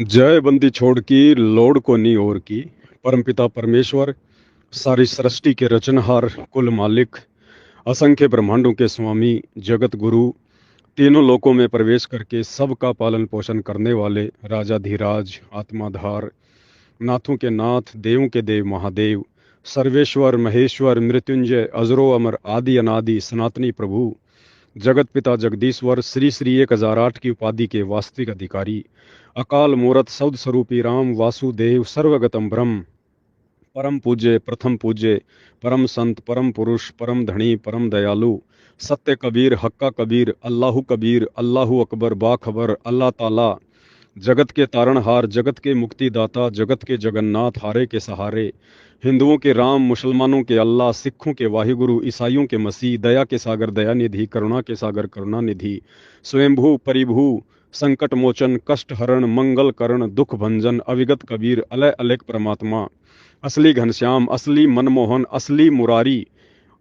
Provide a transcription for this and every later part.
जय बंदी छोड़ की लोड को नी और की। परमपिता परमेश्वर सारी सृष्टि के रचनहार, कुल मालिक, असंख्य ब्रह्मांडों के स्वामी, जगत गुरु, तीनों लोकों में प्रवेश करके सबका पालन पोषण करने वाले राजाधिराज, आत्माधार, नाथों के नाथ, देवों के देव महादेव, सर्वेश्वर महेश्वर, मृत्युंजय, अजरो अमर, आदि अनादि, सनातनी प्रभु, जगत पिता जगदीश्वर, श्री श्री 1008 की उपाधि के वास्तविक अधिकारी, अकाल मूरत सौद स्वरूपी राम वासुदेव, सर्वगतम ब्रह्म, परम पूज्य, प्रथम पूज्य, परम संत, परम पुरुष, परम धनी, परम दयालु, सत्य कबीर, हक्का कबीर, अल्लाहु अकबर, बाखबर, अल्लाह ताला, जगत के तारणहार, जगत के मुक्तिदाता, जगत के जगन्नाथ, हारे के सहारे, हिंदुओं के राम, मुसलमानों के अल्लाह, सिखों के वाहिगुरु, ईसाइयों के मसीह, दया के सागर दया निधि, करुणा के सागर करुणा निधि, स्वयंभू परिभू, संकट मोचन, कष्ट हरण, मंगल करण, दुख भंजन, अविगत कबीर, अलय अलैक परमात्मा, असली घनश्याम, असली मनमोहन, असली मुरारी,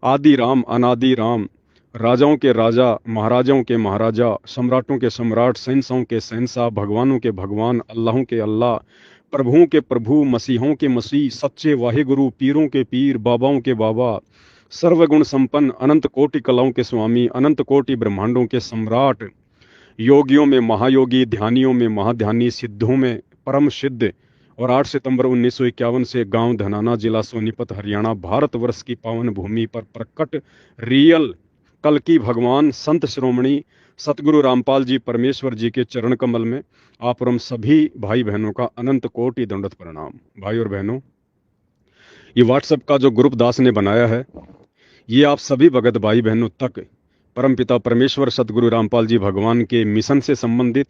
आदि राम, अनादि राम, राजाओं के राजा, महाराजाओं के महाराजा, सम्राटों के सम्राट, शहंशाहों के शहंशाह, भगवानों के भगवान, अल्लाहों के अल्लाह, प्रभुओं के प्रभु, मसीहों के मसीह, सच्चे वाहिगुरु, पीरों के पीर, बाबाओं के बाबा, सर्वगुण संपन्न, अनंत कोटि कलाओं के स्वामी, अनंत कोटि ब्रह्मांडों के सम्राट, योगियों में महायोगी, ध्यानियों में महाध्यानी, सिद्धों में परम सिद्ध, और 8 सितंबर 1951 से गांव धनाना, जिला सोनीपत, हरियाणा, भारतवर्ष की पावन भूमि पर प्रकट रियल कल की भगवान संत श्रोमणी सतगुरु रामपाल जी परमेश्वर जी के चरण कमल में आप और हम सभी भाई बहनों का अनंत कोटि दंडवत प्रणाम। भाई और बहनों, ये व्हाट्सएप का जो ग्रुप दास ने बनाया है, ये आप सभी भगत भाई बहनों तक परमपिता परमेश्वर सतगुरु रामपाल जी भगवान के मिशन से संबंधित,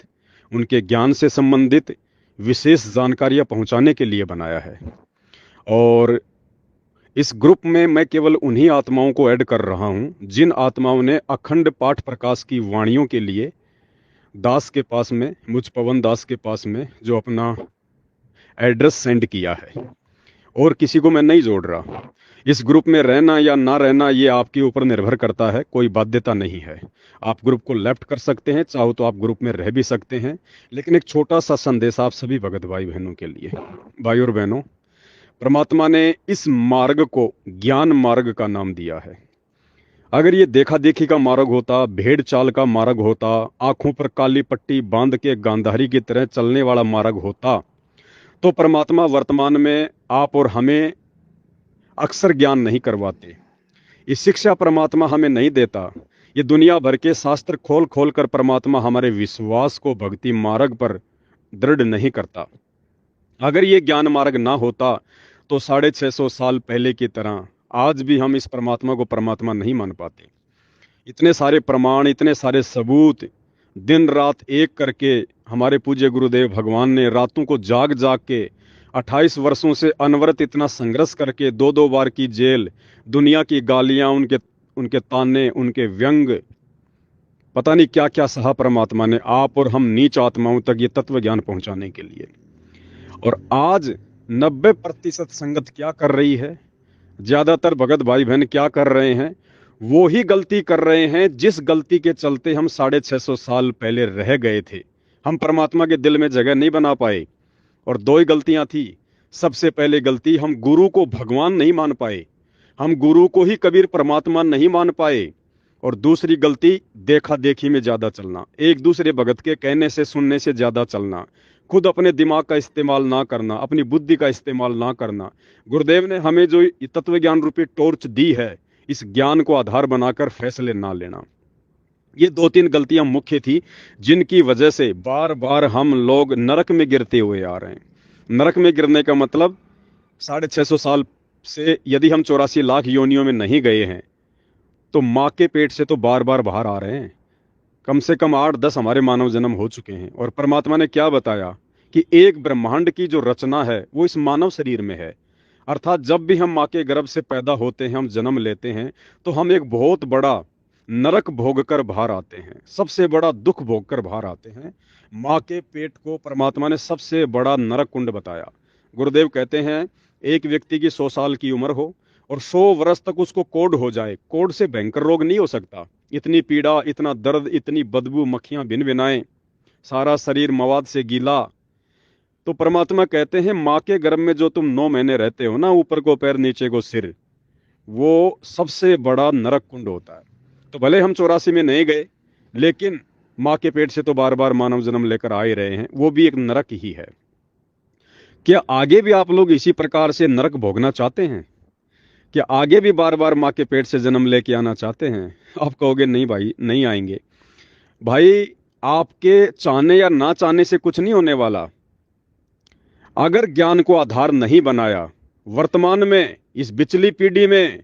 उनके ज्ञान से संबंधित विशेष जानकारियां पहुंचाने के लिए बनाया है। और इस ग्रुप में मैं केवल उन्हीं आत्माओं को ऐड कर रहा हूं जिन आत्माओं ने अखंड पाठ प्रकाश की वाणियों के लिए दास के पास में, मुझ पवन दास के पास में जो अपना एड्रेस सेंड किया है। और किसी को मैं नहीं जोड़ रहा। इस ग्रुप में रहना या ना रहना ये आपके ऊपर निर्भर करता है, कोई बाध्यता नहीं है। आप ग्रुप को लेफ्ट कर सकते हैं, चाहो तो आप ग्रुप में रह भी सकते हैं। लेकिन एक छोटा सा संदेश आप सभी भगत भाई बहनों के लिए। भाई और बहनों, परमात्मा ने इस मार्ग को ज्ञान मार्ग का नाम दिया है। अगर ये देखा देखी का मार्ग होता, भेड़ चाल का मार्ग होता, आंखों पर काली पट्टी बांध के गांधारी की तरह चलने वाला मार्ग होता, तो परमात्मा वर्तमान में आप और हमें अक्सर ज्ञान नहीं करवाते। ये शिक्षा परमात्मा हमें नहीं देता। ये दुनिया भर के शास्त्र खोल खोल कर परमात्मा हमारे विश्वास को भक्ति मार्ग पर दृढ़ नहीं करता। अगर ये ज्ञान मार्ग ना होता तो 650 साल पहले की तरह आज भी हम इस परमात्मा को परमात्मा नहीं मान पाते। इतने सारे प्रमाण, इतने सारे सबूत, दिन रात एक करके हमारे पूज्य गुरुदेव भगवान ने रातों को जाग जाग के 28 वर्षों से अनवरत इतना संघर्ष करके, दो दो बार की जेल, दुनिया की गालियां, उनके उनके ताने, उनके व्यंग, पता नहीं क्या क्या सहा परमात्मा ने आप और हम नीच आत्माओं तक ये तत्व ज्ञान पहुंचाने के लिए। और आज 90% संगत क्या कर रही है, ज्यादातर भगत भाई बहन क्या कर रहे हैं, वो ही गलती कर रहे हैं जिस गलती के चलते हम 650 साल पहले रह गए थे। हम परमात्मा के दिल में जगह नहीं बना पाए। और दो ही गलतियां थी। सबसे पहले गलती, हम गुरु को भगवान नहीं मान पाए, हम गुरु को ही कबीर परमात्मा नहीं मान पाए। और दूसरी गलती, देखा देखी में ज्यादा चलना, एक दूसरे भगत के कहने से सुनने से ज्यादा चलना, खुद अपने दिमाग का इस्तेमाल ना करना, अपनी बुद्धि का इस्तेमाल ना करना। गुरुदेव ने हमें जो तत्व ज्ञान रूपी टॉर्च दी है, इस ज्ञान को आधार बनाकर फैसले ना लेना, ये दो तीन गलतियां मुख्य थी जिनकी वजह से बार बार हम लोग नरक में गिरते हुए आ रहे हैं। नरक में गिरने का मतलब, 650 साल से यदि हम 84 लाख योनियों में नहीं गए हैं तो माँ के पेट से तो बार बार बाहर आ रहे हैं। कम से कम 8-10 हमारे मानव जन्म हो चुके हैं। और परमात्मा ने क्या बताया कि एक ब्रह्मांड की जो रचना है वो इस मानव शरीर में है। अर्थात जब भी हम माँ के गर्भ से पैदा होते हैं, हम जन्म लेते हैं, तो हम एक बहुत बड़ा नरक भोग कर बाहर आते हैं, सबसे बड़ा दुख भोग कर बाहर आते हैं। माँ के पेट को परमात्मा ने सबसे बड़ा नरक कुंड बताया। गुरुदेव कहते हैं, एक व्यक्ति की 100 साल की उम्र हो और 100 वर्ष तक उसको कोढ़ हो जाए, कोढ़ से भयंकर रोग नहीं हो सकता। इतनी पीड़ा, इतना दर्द, इतनी बदबू, मक्खियां भिन भिनाएं, सारा शरीर मवाद से गीला, तो परमात्मा कहते हैं माँ के गर्भ में जो तुम 9 महीने रहते हो ना, ऊपर को पैर नीचे को सिर, वो सबसे बड़ा नरक कुंड होता है। तो भले हम 84 में नहीं गए, लेकिन माँ के पेट से तो बार बार मानव जन्म लेकर आ ही रहे हैं, वो भी एक नरक ही है। क्या आगे भी आप लोग इसी प्रकार से नरक भोगना चाहते हैं? क्या आगे भी बार बार माँ के पेट से जन्म लेके आना चाहते हैं? आप कहोगे नहीं भाई, नहीं आएंगे। भाई, आपके चाहने या ना चाहने से कुछ नहीं होने वाला। अगर ज्ञान को आधार नहीं बनाया, वर्तमान में इस बिचली पीढ़ी में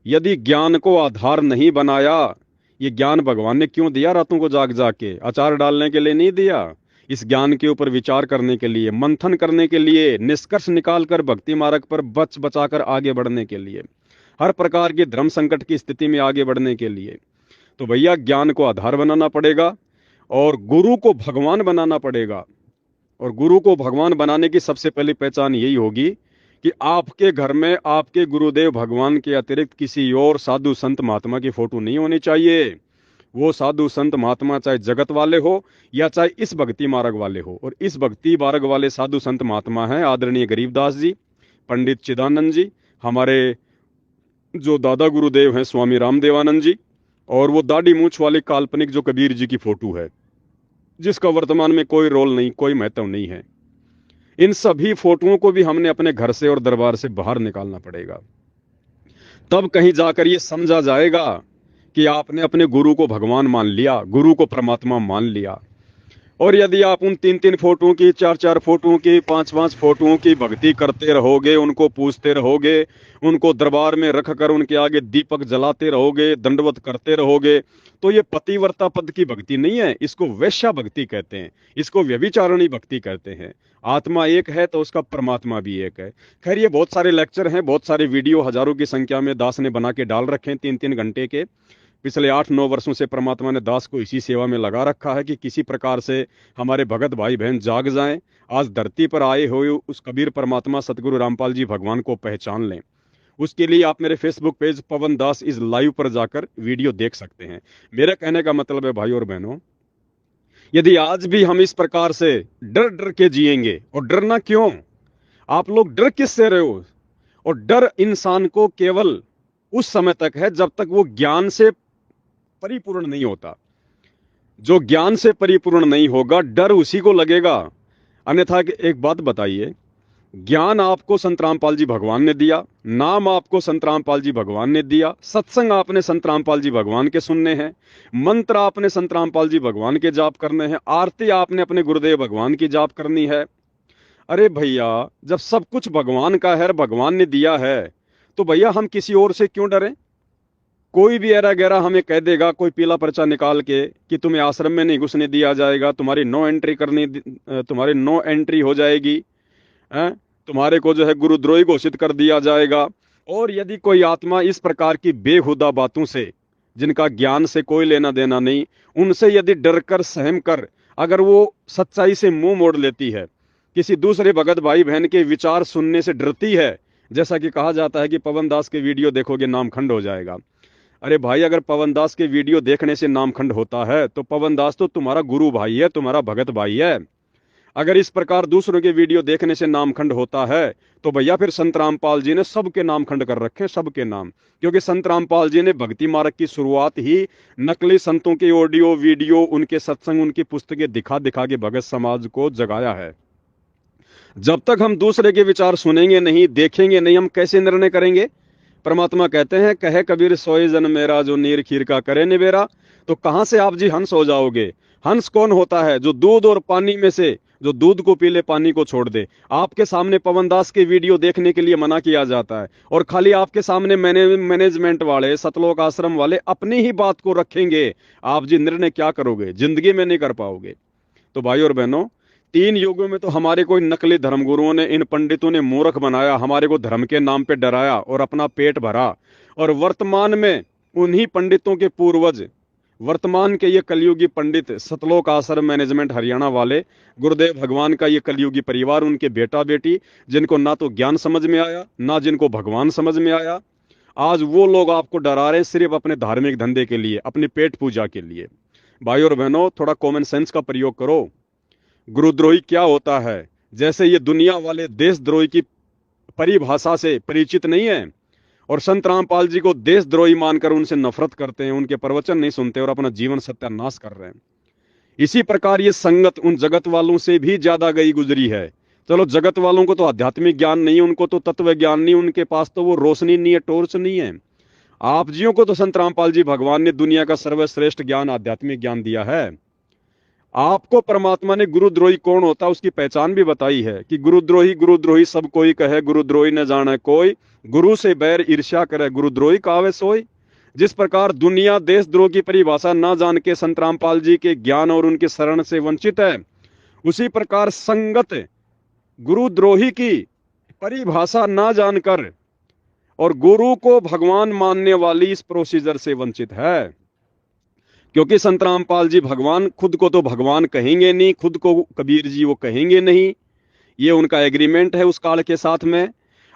यदि ज्ञान को आधार नहीं बनाया, ये ज्ञान भगवान ने क्यों दिया? रातों को जाग जाग के अचार डालने के लिए नहीं दिया। इस ज्ञान के ऊपर विचार करने के लिए, मंथन करने के लिए, निष्कर्ष निकालकर भक्ति मार्ग पर बच बचाकर आगे बढ़ने के लिए, हर प्रकार के धर्म संकट की स्थिति में आगे बढ़ने के लिए। तो भैया, ज्ञान को आधार बनाना पड़ेगा और गुरु को भगवान बनाना पड़ेगा। और गुरु को भगवान बनाने की सबसे पहली पहचान यही होगी कि आपके घर में आपके गुरुदेव भगवान के अतिरिक्त किसी और साधु संत महात्मा की फोटो नहीं होनी चाहिए। वो साधु संत महात्मा चाहे जगत वाले हो या चाहे इस भक्ति मार्ग वाले हो। और इस भक्ति मार्ग वाले साधु संत महात्मा हैं आदरणीय गरीबदास जी, पंडित चिदानंद जी, हमारे जो दादा गुरुदेव हैं स्वामी रामदेवानंद जी, और वो दाढ़ी मूछ वाले काल्पनिक जो कबीर जी की फोटो है, जिसका वर्तमान में कोई रोल नहीं, कोई महत्व नहीं है। इन सभी फोटोओं को भी हमने अपने घर से और दरबार से बाहर निकालना पड़ेगा। तब कहीं जाकर ये समझा जाएगा कि आपने अपने गुरु को भगवान मान लिया, गुरु को परमात्मा मान लिया। और यदि आप उन 3-3 फोटोओं की, 4-4 फोटोओं की, 5-5 फोटोओं की भक्ति करते रहोगे, उनको पूजते रहोगे, उनको दरबार में रखकर उनके आगे दीपक जलाते रहोगे, दंडवत करते रहोगे, तो ये पतिव्रता पद की भक्ति नहीं है। इसको वैश्या भक्ति कहते हैं, इसको व्यभिचारिणी भक्ति कहते हैं। आत्मा एक है तो उसका परमात्मा भी एक है। खैर, ये बहुत सारे लेक्चर हैं, बहुत सारे वीडियो हजारों की संख्या में दास ने बना के डाल रखे हैं 3-3 घंटे के। पिछले 8-9 वर्षों से परमात्मा ने दास को इसी सेवा में लगा रखा है कि किसी प्रकार से हमारे भगत भाई बहन जाग जाएं, आज धरती पर आए हुए उस कबीर परमात्मा सतगुरु रामपाल जी भगवान को पहचान लें। उसके लिए आप मेरे Facebook page Pawan Das is live पर जाकर वीडियो देख सकते हैं। मेरा कहने का मतलब है भाई और बहनों, यदि आज भी हम इस प्रकार से डर डर के जिएंगे, और डरना क्यों? आप लोग डर किससे रहे हो? और डर इंसान को केवल उस समय तक है जब तक वो ज्ञान से परिपूर्ण नहीं होता। जो ज्ञान से परिपूर्ण नहीं होगा, डर उसी को लगेगा। अन्यथा एक बात बताइए, ज्ञान आपको संत रामपाल जी भगवान ने दिया, नाम आपको संत रामपाल जी भगवान ने दिया, सत्संग आपने संत रामपाल जी भगवान के सुनने हैं, मंत्र आपने संत रामपाल जी भगवान के जाप करने हैं, आरती आपने अपने गुरुदेव भगवान की जाप करनी है। अरे भैया, जब सब कुछ भगवान का है, भगवान ने दिया है, तो भैया हम किसी और से क्यों डरें? कोई भी ऐरा गैरा हमें कह देगा, कोई पीला पर्चा निकाल के, कि तुम्हें आश्रम में नहीं घुसने दिया जाएगा, तुम्हारी तुम्हारी नो एंट्री हो जाएगी, तुम्हारे को जो है गुरुद्रोही घोषित कर दिया जाएगा। और यदि कोई आत्मा इस प्रकार की बेहुदा बातों से, जिनका ज्ञान से कोई लेना देना नहीं, उनसे यदि डर कर सहम कर अगर वो सच्चाई से मुंह मोड़ लेती है, किसी दूसरे भगत भाई बहन के विचार सुनने से डरती है, जैसा कि कहा जाता है कि पवन दास के वीडियो देखोगे नामखंड हो जाएगा। अरे भाई, अगर पवन दास के वीडियो देखने से नामखंड होता है तो पवन दास तो तुम्हारा गुरु भाई है, तुम्हारा भगत भाई है। अगर इस प्रकार दूसरों के वीडियो देखने से नामखंड होता है तो भैया फिर संत रामपाल जी ने सबके नामखंड कर रखे, सबके नाम। क्योंकि संत रामपाल जी ने भक्ति मार्ग की शुरुआत ही नकली संतों के ऑडियो वीडियो, उनके सत्संग, उनकी पुस्तकें दिखा दिखा के भगत समाज को जगाया है। जब तक हम दूसरे के विचार सुनेंगे नहीं, देखेंगे नहीं, हम कैसे निर्णय करेंगे? परमात्मा कहते हैं, कहे कबीर सोए जन मेरा, जो नीर खीर का करे निबेरा। तो कहां से आप जी हंस हो जाओगे? हंस कौन होता है? जो दूध और पानी में से जो दूध को पी ले, पानी को छोड़ दे। आपके सामने पवन दास के वीडियो देखने के लिए मना किया जाता है, और खाली आपके सामने मैनेजमेंट वाले, सतलोक आश्रम वाले अपनी ही बात को रखेंगे। आप जी निर्णय क्या करोगे? जिंदगी में नहीं कर पाओगे। तो भाई और बहनों, 3 युगों में तो हमारे कोई नकली धर्मगुरुओं ने, इन पंडितों ने मूर्ख बनाया, हमारे को धर्म के नाम पे डराया और अपना पेट भरा। और वर्तमान में उन्हीं पंडितों के पूर्वज, वर्तमान के ये कलयुगी पंडित, सतलोक आश्रम मैनेजमेंट हरियाणा वाले, गुरुदेव भगवान का ये कलयुगी परिवार, उनके बेटा बेटी, जिनको ना तो ज्ञान समझ में आया, ना जिनको भगवान समझ में आया, आज वो लोग आपको डरा रहे हैं सिर्फ अपने धार्मिक धंधे के लिए, अपनी पेट पूजा के लिए। भाई और बहनों, थोड़ा कॉमन सेंस का प्रयोग करो। गुरुद्रोही क्या होता है? जैसे ये दुनिया वाले देशद्रोही की परिभाषा से परिचित नहीं है और संत रामपाल जी को देशद्रोही मानकर उनसे नफरत करते हैं, उनके प्रवचन नहीं सुनते और अपना जीवन सत्यानाश कर रहे हैं। इसी प्रकार ये संगत उन जगत वालों से भी ज्यादा गई गुजरी है। चलो, जगत वालों को तो आध्यात्मिक ज्ञान नहीं, उनको तो तत्व ज्ञान नहीं, उनके पास तो वो रोशनी नहीं है, टॉर्च नहीं है। आप जियों को तो संत रामपाल जी भगवान ने दुनिया का सर्वश्रेष्ठ ज्ञान, आध्यात्मिक ज्ञान दिया है। आपको परमात्मा ने गुरुद्रोही कौन होता उसकी पहचान भी बताई है कि गुरुद्रोही सब कोई कहे, गुरुद्रोही न जाने कोई, गुरु से बैर ईर्ष्या करे, गुरुद्रोही कावे सोई। जिस प्रकार दुनिया देशद्रोह की परिभाषा न जान के संत रामपाल जी के ज्ञान और उनके शरण से वंचित है, उसी प्रकार संगत गुरुद्रोही की परिभाषा न जानकर और गुरु को भगवान मानने वाली इस प्रोसीजर से वंचित है। क्योंकि संत रामपाल जी भगवान खुद को तो भगवान कहेंगे नहीं, खुद को कबीर जी वो कहेंगे नहीं, ये उनका एग्रीमेंट है उस काल के साथ में।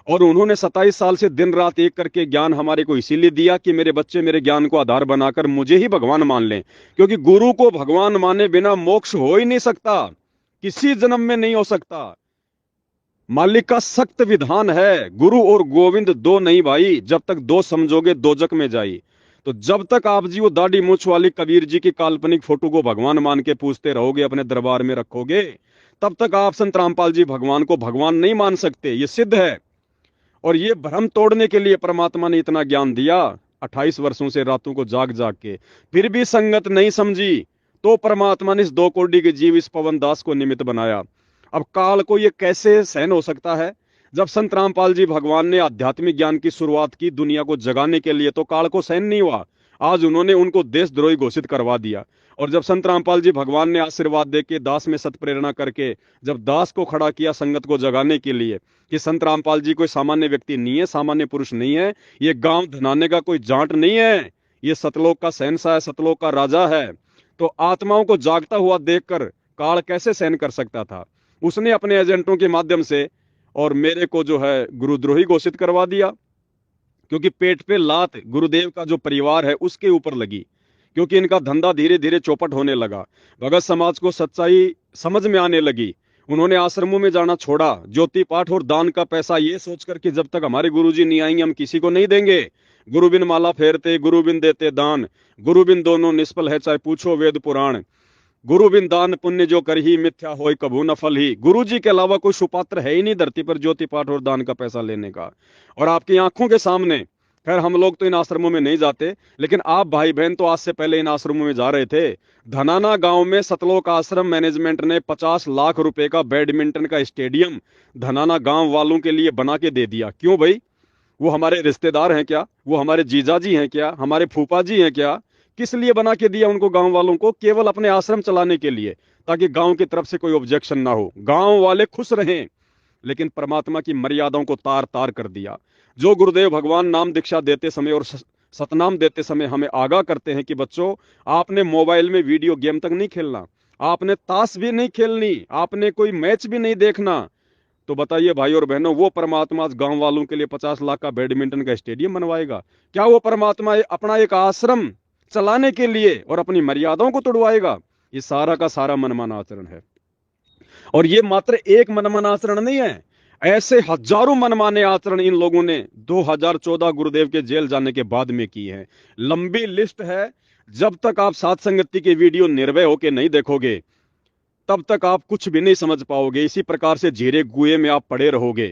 और उन्होंने 27 साल से दिन रात एक करके ज्ञान हमारे को इसीलिए दिया कि मेरे बच्चे मेरे ज्ञान को आधार बनाकर मुझे ही भगवान मान लें, क्योंकि गुरु को भगवान माने बिना मोक्ष हो ही नहीं सकता, किसी जन्म में नहीं हो सकता। मालिक का सख्त विधान है, गुरु और गोविंद दो नहीं भाई, जब तक दो समझोगे दोजक में जाई। तो जब तक आप जी वो दाढ़ी मूछ वाली कबीर जी की काल्पनिक फोटो को भगवान मान के पूछते रहोगे, अपने दरबार में रखोगे, तब तक आप संत रामपाल जी भगवान को भगवान नहीं मान सकते, ये सिद्ध है। और ये भ्रम तोड़ने के लिए परमात्मा ने इतना ज्ञान दिया, 28 वर्षों से रातों को जाग जाग के, फिर भी संगत नहीं समझी, तो परमात्मा ने इस 2 कोड़ी के जीव इस पवन दास को निमित्त बनाया। अब काल को ये कैसे सहन हो सकता है? जब संत रामपाल जी भगवान ने आध्यात्मिक ज्ञान की शुरुआत की दुनिया को जगाने के लिए, तो काल को सहन नहीं हुआ। आज उन्होंने उनको देशद्रोही घोषित करवा दिया। और जब संत रामपाल जी भगवान ने आशीर्वाद देके दास में सत प्रेरणा करके जब दास को खड़ा किया संगत को जगाने के लिए कि संत रामपाल जी कोई सामान्य व्यक्ति नहीं है, सामान्य पुरुष नहीं है, ये गांव धनाने का कोई जाट नहीं है, ये सतलोक का शहंशाह है, सतलोक का राजा है, तो आत्माओं को जागता हुआ देखकर काल कैसे सहन कर सकता था? उसने अपने एजेंटों के माध्यम से और मेरे को जो है गुरुद्रोही घोषित करवा दिया, क्योंकि पेट पे लात गुरुदेव का जो परिवार है उसके ऊपर लगी, क्योंकि इनका धंधा धीरे धीरे चौपट होने लगा। भगत समाज को सच्चाई समझ में आने लगी, उन्होंने आश्रमों में जाना छोड़ा, ज्योति पाठ और दान का पैसा ये सोचकर कि जब तक हमारे गुरुजी नहीं आएंगे हम किसी को नहीं देंगे। गुरु बिन माला फेरते, गुरु बिन देते दान, गुरु बिन दोनों निष्फल है चाहे पूछो वेद पुराण, गुरु बिन दान पुण्य जो कर ही मिथ्या होय कभू न फल ही। गुरु जी के अलावा कोई सुपात्र है ही नहीं धरती पर ज्योति पाठ और दान का पैसा लेने का। और आपकी आंखों के सामने, खैर हम लोग तो इन आश्रमों में नहीं जाते, लेकिन आप भाई बहन तो आज से पहले इन आश्रमों में जा रहे थे। धनाना गांव में सतलोक आश्रम मैनेजमेंट ने 50 लाख रुपए का बैडमिंटन का स्टेडियम धनाना गांव वालों के लिए बना के दे दिया। क्यों भाई? वो हमारे रिश्तेदार हैं क्या? वो हमारे जीजा जी हैं क्या? हमारे फूफा जी हैं क्या? किस लिए बना के दिया उनको गांव वालों को? केवल अपने आश्रम चलाने के लिए, ताकि गांव की तरफ से कोई ऑब्जेक्शन ना हो, गांव वाले खुश रहें। लेकिन परमात्मा की मर्यादाओं को तार तार कर दिया। जो गुरुदेव भगवान नाम दीक्षा देते समय और सतनाम देते समय हमें आगाह करते हैं कि बच्चों आपने मोबाइल में वीडियो गेम तक नहीं खेलना, आपने ताश भी नहीं खेलनी, आपने कोई मैच भी नहीं देखना, तो बताइए भाई और बहनों, वो परमात्मा आज गांव वालों के लिए 50 लाख का बैडमिंटन का स्टेडियम बनवाएगा? क्या वो परमात्मा अपना एक आश्रम चलाने के लिए और अपनी मर्यादाओं को तोड़वाएगा? ये सारा का सारा मनमाना आचरण है। और ये मात्र एक मनमाना आचरण नहीं है, ऐसे हजारों मनमाने आचरण इन लोगों ने 2014 गुरुदेव के जेल जाने के बाद में की है। लंबी लिस्ट है। जब तक आप साथ संगति के वीडियो निर्भय होकर नहीं देखोगे तब तक आप कुछ भी नहीं समझ पाओगे। इसी प्रकार से झीरे कुएं में आप पड़े रहोगे,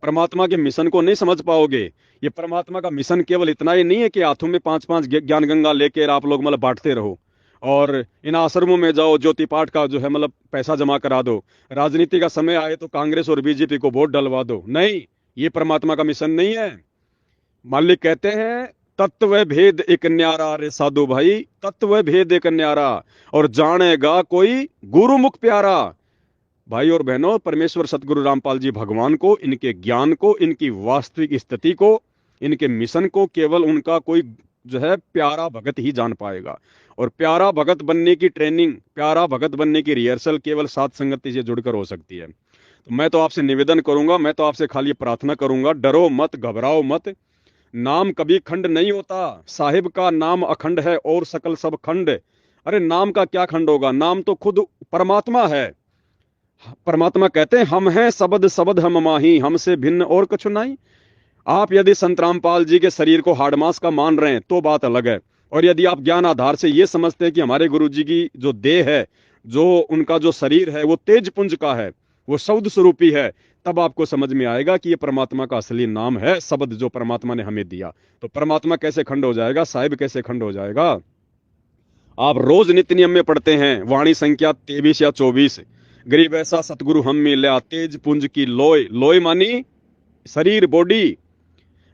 परमात्मा के मिशन को नहीं समझ पाओगे। ये परमात्मा का मिशन केवल इतना ही नहीं है कि हाथों में 5-5 ज्ञान गंगा लेकर आप लोग मतलब बांटते रहो और इन आश्रमों में जाओ, ज्योति पाठ का जो है मतलब पैसा जमा करा दो, राजनीति का समय आए तो कांग्रेस और बीजेपी को वोट डलवा दो। नहीं, ये परमात्मा का मिशन नहीं है। मालिक कहते हैं तत्व भेद एक न्यारा, रे साधु भाई तत्व भेद एक न्यारा, और जानेगा कोई गुरुमुख प्यारा। भाई और बहनों, परमेश्वर सतगुरु रामपाल जी भगवान को, इनके ज्ञान को, इनकी वास्तविक स्थिति को, इनके मिशन को केवल उनका कोई जो है प्यारा भगत ही जान पाएगा। और प्यारा भगत बनने की ट्रेनिंग, प्यारा भगत बनने की रिहर्सल केवल साथ संगति से जुड़कर हो सकती है। तो मैं तो आपसे निवेदन करूंगा, मैं तो आपसे खाली प्रार्थना करूंगा, डरो मत, घबराओ मत। नाम कभी खंड नहीं होता, साहिब का नाम अखंड है और सकल सब खंड। अरे नाम का क्या खंड होगा? नाम तो खुद परमात्मा है। परमात्मा कहते हैं हम हैं सबद सबद हम माही, हमसे भिन्न और कुछ नहीं। आप यदि संत रामपाल जी के शरीर को हाड़मास का मान रहे हैं तो बात अलग है। और यदि आप ज्ञान आधार से ये समझते हैं कि हमारे गुरु जी की जो देह है, जो उनका जो शरीर है वो तेज पुंज का है, वो शब्द स्वरूपी है, तब आपको समझ में आएगा कि ये परमात्मा का असली नाम है शब्द, जो परमात्मा ने हमें दिया। तो परमात्मा कैसे खंड हो जाएगा, साहिब कैसे खंड हो जाएगा। आप रोज नित्य नियम में पढ़ते हैं वाणी संख्या 23 या 24, गरीब ऐसा सतगुरु हम मिला तेज पुंज की लोय, लोय मानी शरीर बॉडी,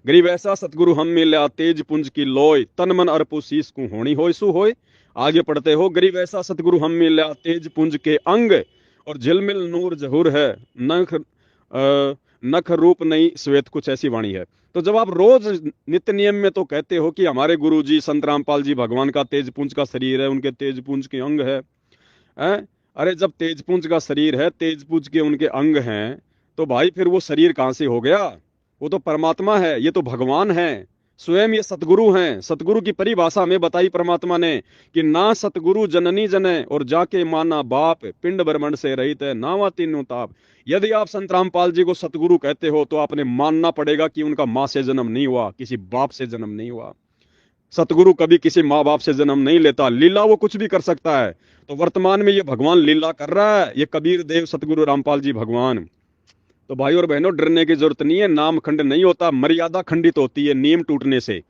गरीब ऐसा सतगुरु हम मिला तेज पुंज की लोय, तन मन अर्पु शीस को होनी होय सु होय। आगे पढ़ते हो, गरीब ऐसा सतगुरु हम मिला तेज पुंज के अंग, और झिलमिल नूर जहूर है, नख नख रूप नहीं श्वेत, कुछ ऐसी वाणी है। तो जब आप रोज नित्य नियम में तो कहते हो कि हमारे गुरु जी संत रामपाल जी भगवान का तेज पुंज का शरीर है, उनके तेज पुंज के अंग है, हैं? अरे जब तेज पुंज का शरीर है, तेज पुंज के उनके अंग हैं, तो भाई फिर वो शरीर कहां से हो गया। वो तो परमात्मा है, ये तो भगवान है, स्वयं ये सतगुरु हैं। सतगुरु की परिभाषा में बताई परमात्मा ने कि ना सतगुरु जननी जने और जाके माना बाप, पिंड ब्रह्मंड से रहित है नावा तीनों ताप। यदि आप संत रामपाल जी को सतगुरु कहते हो तो आपने मानना पड़ेगा कि उनका मां से जन्म नहीं हुआ, किसी बाप से जन्म नहीं हुआ। सतगुरु कभी किसी माँ बाप से जन्म नहीं लेता, लीला वो कुछ भी कर सकता है। तो वर्तमान में ये भगवान लीला कर रहा है, ये कबीर देव सतगुरु रामपाल जी भगवान। तो भाई और बहनों, डरने की जरूरत नहीं है, नाम खंड नहीं होता, मर्यादा खंडित होती है नियम टूटने से।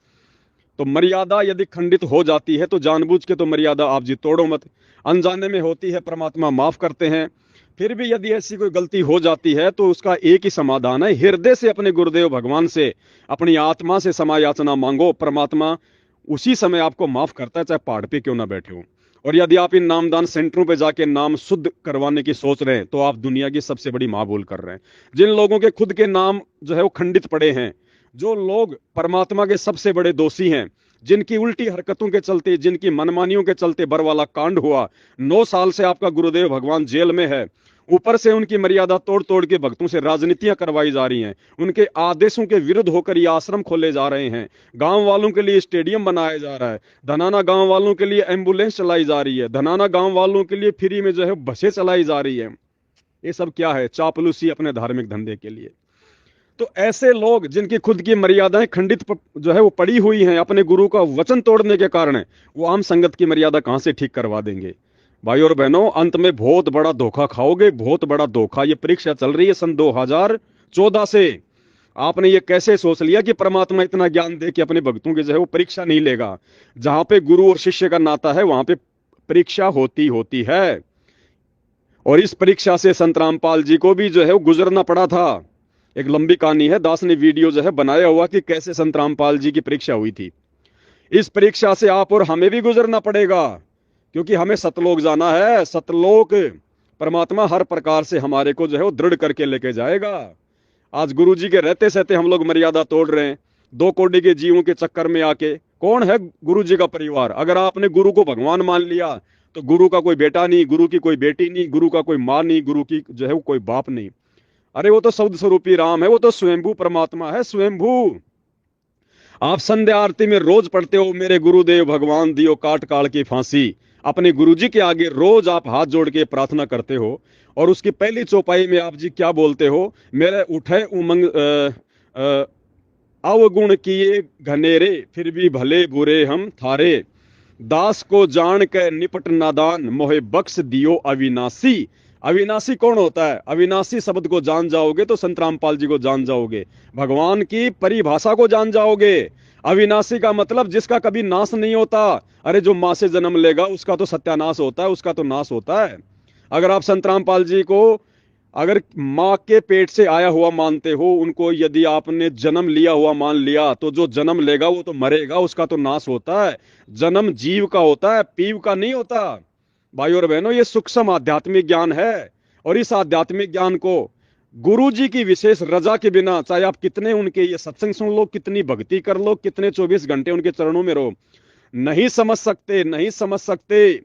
तो मर्यादा यदि खंडित हो जाती है तो जानबूझ के तो मर्यादा आप जी तोड़ो मत, अनजाने में होती है, परमात्मा माफ करते हैं। फिर भी यदि ऐसी कोई गलती हो जाती है तो उसका एक ही समाधान है, हृदय से अपने गुरुदेव भगवान से, अपनी आत्मा से क्षमा याचना मांगो, परमात्मा उसी समय आपको माफ करता है, चाहे पहाड़ पे क्यों ना बैठे हो। और यदि आप इन नामदान सेंटरों पे जाके नाम शुद्ध करवाने की सोच रहे हैं तो आप दुनिया की सबसे बड़ी महाभूल कर रहे हैं। जिन लोगों के खुद के नाम जो है वो खंडित पड़े हैं, जो लोग परमात्मा के सबसे बड़े दोषी हैं, जिनकी उल्टी हरकतों के चलते, जिनकी मनमानियों के चलते बरवाला कांड हुआ, 9 साल से आपका गुरुदेव भगवान जेल में है, ऊपर से उनकी मर्यादा तोड़ तोड़ के भक्तों से राजनीतियां करवाई जा रही हैं, उनके आदेशों के विरुद्ध होकर ये आश्रम खोले जा रहे हैं, गांव वालों के लिए स्टेडियम बनाया जा रहा है, धनाना गांव वालों के लिए एम्बुलेंस चलाई जा रही है, धनाना गांव वालों के लिए फ्री में जो है बसें चलाई जा रही है। ये सब क्या है, चापलूसी अपने धार्मिक धंधे के लिए। तो ऐसे लोग जिनकी खुद की मर्यादाएं खंडित जो है वो पड़ी हुई हैं अपने गुरु का वचन तोड़ने के कारण, वो आम संगत की मर्यादा कहां से ठीक करवा देंगे। भाई और बहनों, अंत में बहुत बड़ा धोखा खाओगे, बहुत बड़ा धोखा। ये परीक्षा चल रही है सन 2014 से। आपने ये कैसे सोच लिया कि परमात्मा इतना ज्ञान दे कि अपने भक्तों की जो है वो परीक्षा नहीं लेगा। जहां पे गुरु और शिष्य का नाता है वहां पे परीक्षा होती होती है। और इस परीक्षा से संत रामपाल जी को भी जो है वो गुजरना पड़ा था। एक लंबी कहानी है, दास ने वीडियो जो है बनाया हुआ कि कैसे संत रामपाल जी की परीक्षा हुई थी। इस परीक्षा से आप और हमें भी गुजरना पड़ेगा, क्योंकि हमें सतलोक जाना है। सतलोक परमात्मा हर प्रकार से हमारे को जो है वो दृढ़ करके लेके जाएगा। आज गुरु जी के रहते सहते हम लोग मर्यादा तोड़ रहे हैं, 2 कोटि के जीवों के चक्कर में आके। कौन है गुरु जी का परिवार? अगर आपने गुरु को भगवान मान लिया तो गुरु का कोई बेटा नहीं, गुरु की कोई बेटी नहीं, गुरु का कोई माँ नहीं, गुरु की जो है वो कोई बाप नहीं। अरे वो तो शब्द स्वरूपी राम है, वो तो स्वयंभू परमात्मा है, स्वयंभू। आप संध्या आरती में रोज पढ़ते हो, मेरे गुरुदेव भगवान दियो काट काल की फांसी। अपने गुरुजी के आगे रोज आप हाथ जोड़ के प्रार्थना करते हो, और उसकी पहली चौपाई में आप जी क्या बोलते हो? मेरे उठे उमंग अवगुण किए घनेरे, फिर भी भले बुरे हम थारे, दास को जान के निपट नादान, मोहे बख्श दियो अविनाशी। अविनाशी कौन होता है? अविनाशी शब्द को जान जाओगे तो संत रामपाल जी को जान जाओगे, भगवान की परिभाषा को जान जाओगे। अविनाशी का मतलब जिसका कभी नाश नहीं होता। अरे जो मां से जन्म लेगा उसका तो सत्यानाश होता है, उसका तो नाश होता है। अगर आप संत रामपाल जी को अगर मां के पेट से आया हुआ मानते हो, उनको यदि आपने जन्म लिया हुआ मान लिया, तो जो जन्म लेगा वो तो मरेगा, उसका तो नाश होता है। जन्म जीव का होता है, पीव का नहीं होता। भाई और बहनों, ये सूक्ष्म आध्यात्मिक ज्ञान है, और इस आध्यात्मिक ज्ञान को गुरु जी की विशेष रजा के बिना, चाहे आप कितने उनके ये सत्संग सुन लो, कितनी भक्ति कर लो, कितने 24 घंटे उनके चरणों में रहो, नहीं समझ सकते, नहीं समझ सकते।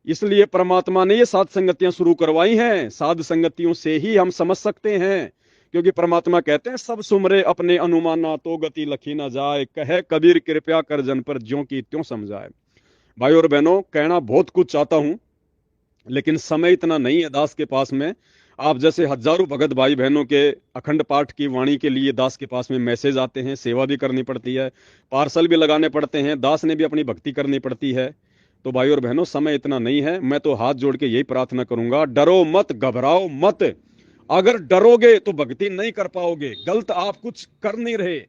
इसलिए परमात्मा ने ये साध संगतियां शुरू करवाई हैं। साध संगतियों से ही हम समझ सकते हैं, क्योंकि परमात्मा कहते हैं सब सुमरे अपने अनुमाना, तो गति लखी ना जाए, कहे कबीर कृपया कर जन पर ज्यों की त्यों समझाए। भाई और बहनों, कहना बहुत कुछ चाहता हूं, लेकिन समय इतना नहीं है दास के पास में। आप जैसे हजारों भगत भाई बहनों के अखंड पाठ की वाणी के लिए दास के पास में मैसेज आते हैं, सेवा भी करनी पड़ती है, पार्सल भी लगाने पड़ते हैं, दास ने भी अपनी भक्ति करनी पड़ती है। तो भाई और बहनों, समय इतना नहीं है। मैं तो हाथ जोड़ के यही प्रार्थना करूंगा, डरो मत, घबराओ मत। अगर डरोगे तो भक्ति नहीं कर पाओगे, गलत आप कुछ कर नहीं रहे।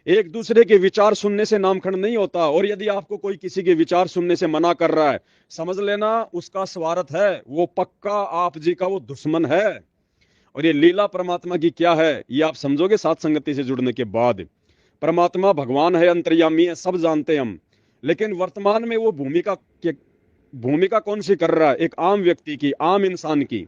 एक दूसरे के विचार सुनने से नामखंड नहीं होता, और यदि आपको कोई किसी के विचार सुनने से मना कर रहा है, समझ लेना उसका स्वार्थ है, वो पक्का आप जी का वो दुश्मन है। और ये लीला परमात्मा की क्या है, ये आप समझोगे सात संगति से जुड़ने के बाद। परमात्मा भगवान है, अंतर्यामी है, सब जानते हैं हम, लेकिन वर्तमान में वो भूमिका कौन सी कर रहा है? एक आम व्यक्ति की, आम इंसान की।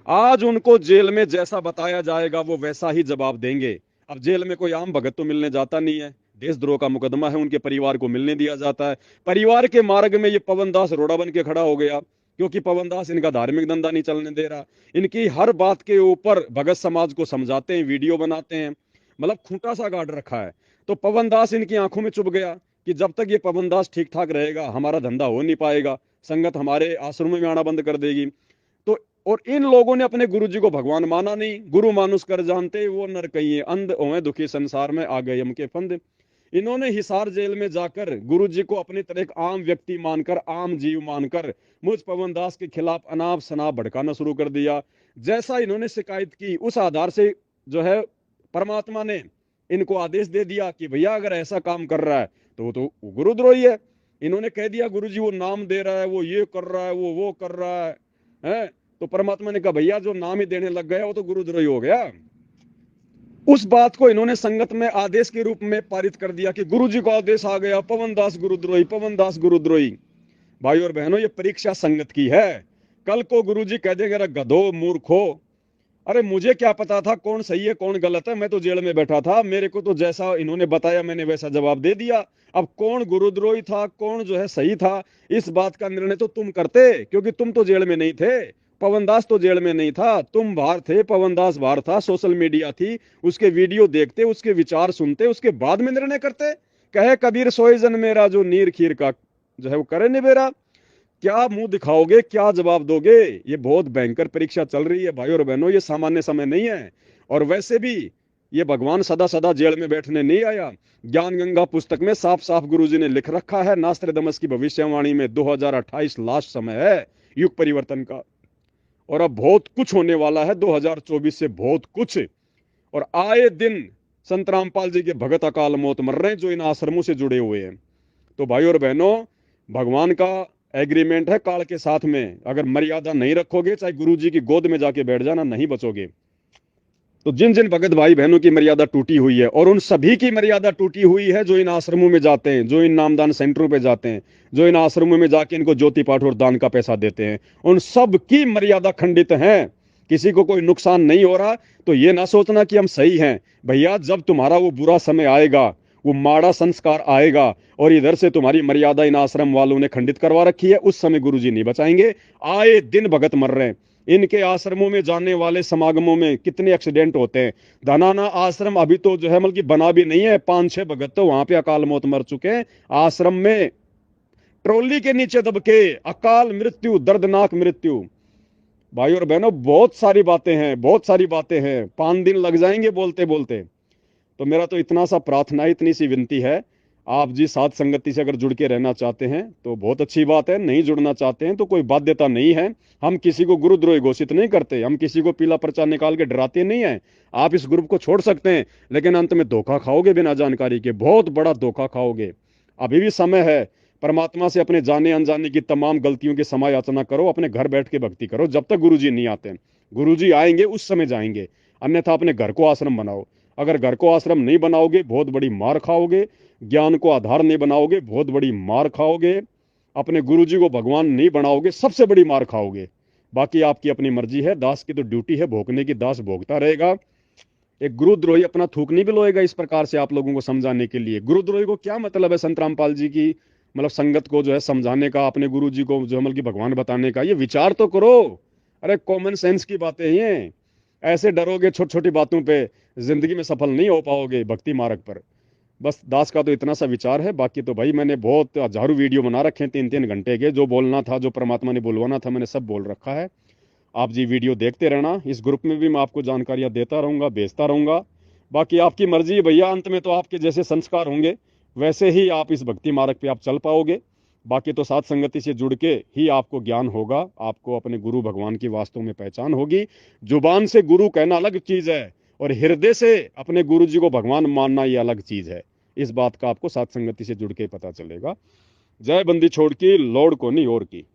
आज उनको जेल में जैसा बताया जाएगा वो वैसा ही जवाब देंगे। अब जेल में कोई आम भगत तो मिलने जाता नहीं है, देशद्रोह का मुकदमा है, उनके परिवार को मिलने दिया जाता है। परिवार के मार्ग में ये पवन दास रोड़ा बन के खड़ा हो गया, क्योंकि पवन दास इनका धार्मिक धंधा नहीं चलने दे रहा। इनकी हर बात के ऊपर भगत समाज को समझाते हैं, वीडियो बनाते हैं, मतलब खूंटा सा गाड़ रखा है। तो पवन दास इनकी आंखों में चुभ गया कि जब तक ये पवन दास ठीक ठाक रहेगा हमारा धंधा हो नहीं पाएगा, संगत हमारे आश्रम में आना बंद कर देगी। तो और इन लोगों ने अपने गुरु जी को भगवान माना नहीं। गुरु मानुष कर जानते वो नर कहिए, अंध होए दुखी संसार में आ गए यम के फंद। इन्होंने हिसार जेल में जाकर गुरु जी को अपनी तरह एक आम व्यक्ति मानकर, आम जीव मानकर मुझ पवन दास के खिलाफ अनाप शनाप भड़काना शुरू कर दिया। जैसा इन्होंने शिकायत की उस आधार से जो है परमात्मा ने इनको आदेश दे दिया कि भैया अगर ऐसा काम कर रहा है तो वो तो गुरुद्रोही है। इन्होंने कह दिया गुरु जी वो नाम दे रहा है, वो ये कर रहा है, वो कर रहा है। तो परमात्मा ने कहा भैया जो नाम ही देने लग गया वो तो गुरुद्रोही हो गया। उस बात को इन्होंने संगत में आदेश के रूप में पारित कर दिया कि गुरु जी को आदेश आ गया, पवन दास गुरुद्रोही, पवन दास गुरुद्रोही। भाई और बहनों, ये परीक्षा संगत की है। कल को गुरु जी कह देंगे अरे गधो मूर्खो, अरे मुझे क्या पता था कौन सही है कौन गलत है, मैं तो जेल में बैठा था, मेरे को तो जैसा इन्होंने बताया मैंने वैसा जवाब दे दिया। अब कौन गुरुद्रोही था कौन जो है सही था, इस बात का निर्णय तो तुम करते, क्योंकि तुम तो जेल में नहीं थे। पवनदास तो जेल में नहीं था, तुम बाहर थे, पवनदास बाहर था, सोशल मीडिया थी, उसके वीडियो देखते, उसके विचार सुनते, उसके बाद में निर्णय करते। कहे कबीर सोए जन मेरा, जो नीर खीर का जो है वो करे निबेरा। क्या मुंह दिखाओगे, क्या जवाब दोगे? ये बहुत भयंकर परीक्षा चल रही है भाई और बहनों, ये सामान्य समय नहीं है। और वैसे भी ये भगवान सदा सदा जेल में बैठने नहीं आया। ज्ञान गंगा पुस्तक में साफ साफ गुरुजी ने लिख रखा है, नास्त्रदमस की भविष्यवाणी में 2028 लास्ट समय है युग परिवर्तन का। और अब बहुत कुछ होने वाला है 2024 से, बहुत कुछ। और आए दिन संत रामपाल जी के भगत अकाल मौत मर रहे हैं जो इन आश्रमों से जुड़े हुए हैं। तो भाई और बहनों, भगवान का एग्रीमेंट है काल के साथ में, अगर मर्यादा नहीं रखोगे चाहे गुरु जी की गोद में जाके बैठ जाना, नहीं बचोगे। तो जिन जिन भगत भाई बहनों की मर्यादा टूटी हुई है, और उन सभी की मर्यादा टूटी हुई है जो इन आश्रमों में जाते हैं, जो इन नामदान सेंटरों पे जाते हैं, जो इन आश्रमों में जाके इनको ज्योति पाठ और दान का पैसा देते हैं, उन सब की मर्यादा खंडित है। किसी को कोई नुकसान नहीं हो रहा। तो ये ना सोचना कि हम सही हैं। भैया जब तुम्हारा वो बुरा समय आएगा, वो माड़ा संस्कार आएगा, और इधर से तुम्हारी मर्यादा इन आश्रम वालों ने खंडित करवा रखी है, उस समय गुरुजी नहीं बचाएंगे। आए दिन भगत मर रहे हैं। इनके आश्रमों में जाने वाले समागमों में कितने एक्सीडेंट होते हैं। धनाना आश्रम अभी तो जो है मतलब बना भी नहीं है, 5-6 भगत तो वहां पे अकाल मौत मर चुके हैं आश्रम में, ट्रॉली के नीचे दबके, अकाल मृत्यु, दर्दनाक मृत्यु। भाई और बहनों, बहुत सारी बातें हैं, बहुत सारी बातें हैं, 5 दिन लग जाएंगे बोलते बोलते। तो मेरा तो इतना सा प्रार्थना, इतनी सी विनती है, आप जी साथ संगति से अगर जुड़ के रहना चाहते हैं तो बहुत अच्छी बात है, नहीं जुड़ना चाहते हैं तो कोई बाध्यता नहीं है। हम किसी को गुरुद्रोही घोषित नहीं करते, हम किसी को पीला पर्चा निकाल के डराते नहीं है। आप इस ग्रुप को छोड़ सकते हैं, लेकिन अंत में धोखा खाओगे, बिना जानकारी के बहुत बड़ा धोखा खाओगे। अभी भी समय है, परमात्मा से अपने जाने अनजाने की तमाम गलतियों की क्षमा याचना करो, अपने घर बैठ के भक्ति करो जब तक गुरुजी नहीं आते। गुरुजी आएंगे उस समय जाएंगे, अन्यथा अपने घर को आश्रम बनाओ। अगर घर को आश्रम नहीं बनाओगे बहुत बड़ी मार खाओगे, ज्ञान को आधार नहीं बनाओगे बहुत बड़ी मार खाओगे, अपने गुरुजी को भगवान नहीं बनाओगे सबसे बड़ी मार खाओगे। बाकी आपकी अपनी मर्जी है, दास की तो ड्यूटी है भोगने की, दास भोगता रहेगा। एक गुरुद्रोही अपना थूक नहीं बिलोएगा इस प्रकार से आप लोगों को समझाने के लिए। गुरुद्रोही को क्या मतलब है संत रामपाल जी की मतलब संगत को जो है समझाने का, अपने गुरु जी को जो मतलब की भगवान बताने का? ये विचार तो करो। अरे कॉमन सेंस की बातें ये, ऐसे डरोगे छोटी छोटी बातों पे, जिंदगी में सफल नहीं हो पाओगे भक्ति मार्ग पर। बस दास का तो इतना सा विचार है। बाकी तो भाई मैंने बहुत हजारों वीडियो बना रखे हैं 3-3 घंटे के, जो बोलना था, जो परमात्मा ने बुलवाना था, मैंने सब बोल रखा है। आप जी वीडियो देखते रहना। इस ग्रुप में भी मैं आपको जानकारियां देता रहूंगा, भेजता रहूंगा। बाकी आपकी मर्जी है भैया, अंत में तो आपके जैसे संस्कार होंगे वैसे ही आप इस भक्ति मार्ग पे आप चल पाओगे। बाकी तो साथ संगति से जुड़ के ही आपको ज्ञान होगा, आपको अपने गुरु भगवान की वास्तव में पहचान होगी। जुबान से गुरु कहना अलग चीज है, और हृदय से अपने गुरु जी को भगवान मानना ये अलग चीज है। इस बात का आपको साथ संगति से जुड़ के ही पता चलेगा। जय बंदी छोड़ की, लौड़ को नहीं और की।